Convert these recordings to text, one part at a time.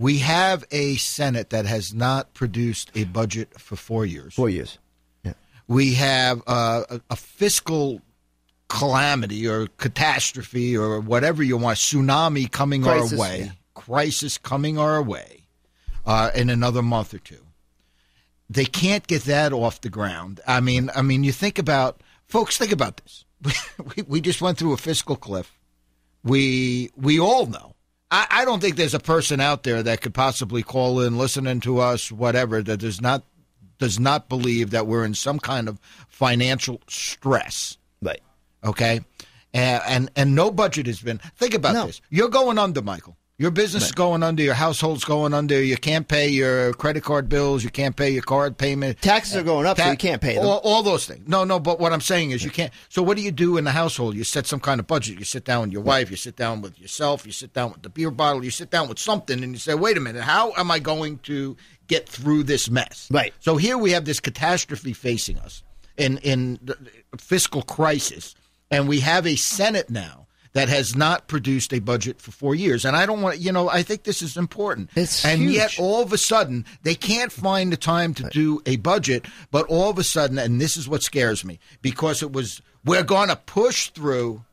We have a Senate that has not produced a budget for 4 years. 4 years. Yeah. We have a fiscal calamity or catastrophe or whatever you want, tsunami coming our way, crisis coming our way in another month or two. They can't get that off the ground. I mean, you think about, folks, think about this. We just went through a fiscal cliff. We all know. I don't think there's a person out there that could possibly call in, listening to us, whatever, that does not believe that we're in some kind of financial stress. Right. Okay? And no budget has been. Think about this. You're going under, Michael. Your business is going under. Your household's going under. You can't pay your credit card bills. You can't pay your card payment. Taxes are going up, so you can't pay them. All those things. No, but what I'm saying is you can't. So what do you do in the household? You set some kind of budget. You sit down with your wife. You sit down with yourself. You sit down with the beer bottle. You sit down with something, and you say, wait a minute, how am I going to get through this mess? Right. So here we have this catastrophe facing us in fiscal crisis, and we have a Senate now that has not produced a budget for 4 years. And I don't want I think this is important. It's and huge. Yet all of a sudden they can't find the time to do a budget, but all of a sudden, and this is what scares me, because we're going to push through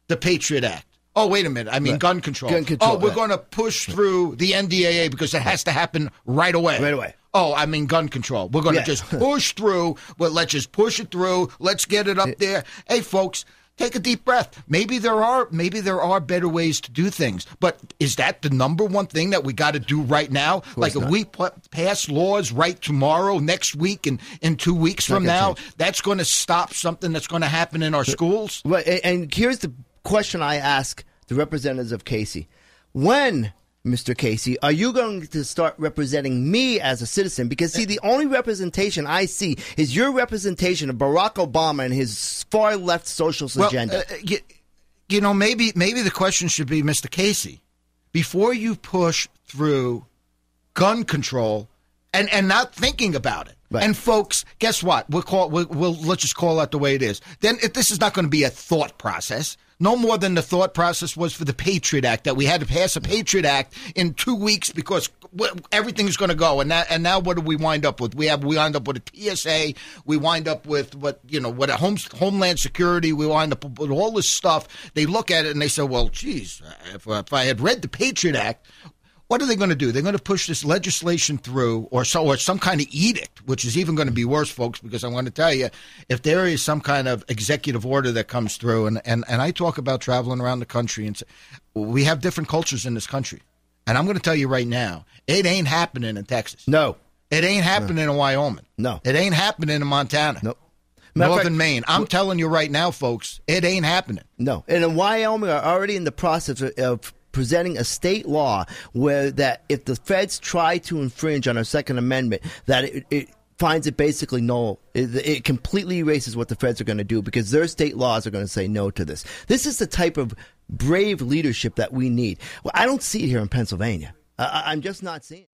the Patriot Act. Oh, wait a minute. I mean, gun control. We're going to push through the NDAA because it has to happen right away. Right away. Oh, I mean, gun control. We're going to just push through. Well, let's just push it through. Let's get it up there. Hey, folks, take a deep breath. Maybe there are better ways to do things. But is that the number one thing that we got to do right now? Like if we pass laws right tomorrow, next week, and in 2 weeks from now, that's going to stop something that's going to happen in our schools? Right. And here's the question I ask the representatives of Casey. When, Mr. Casey, are you going to start representing me as a citizen? Because, see, the only representation I see is your representation of Barack Obama and his far-left socialist agenda. Maybe the question should be, Mr. Casey, before you push through gun control and not thinking about it. Right. And, folks, guess what? Let's just call that the way it is. Then this is not going to be a thought process. No more than the thought process was for the Patriot Act, that we had to pass a Patriot Act in 2 weeks because everything's going to go. And now what do we wind up with? We wind up with a TSA. We wind up with what a Homeland Security. We wind up with all this stuff. They look at it and they say, well, geez, if I had read the Patriot Act, what are they going to do? They're going to push this legislation through or some kind of edict, which is even going to be worse, folks, because I'm going to tell you, if there is some kind of executive order that comes through, and I talk about traveling around the country, and we have different cultures in this country. And I'm going to tell you right now, it ain't happening in Texas. No. It ain't happening in Wyoming. No. It ain't happening in Montana. No. Northern Maine. I'm telling you right now, folks, it ain't happening. No. And in Wyoming are already in the process of presenting a state law that if the feds try to infringe on our Second Amendment, that it finds it basically null. It completely erases what the feds are going to do because their state laws are going to say no to this. This is the type of brave leadership that we need. Well, I don't see it here in Pennsylvania. I'm just not seeing it.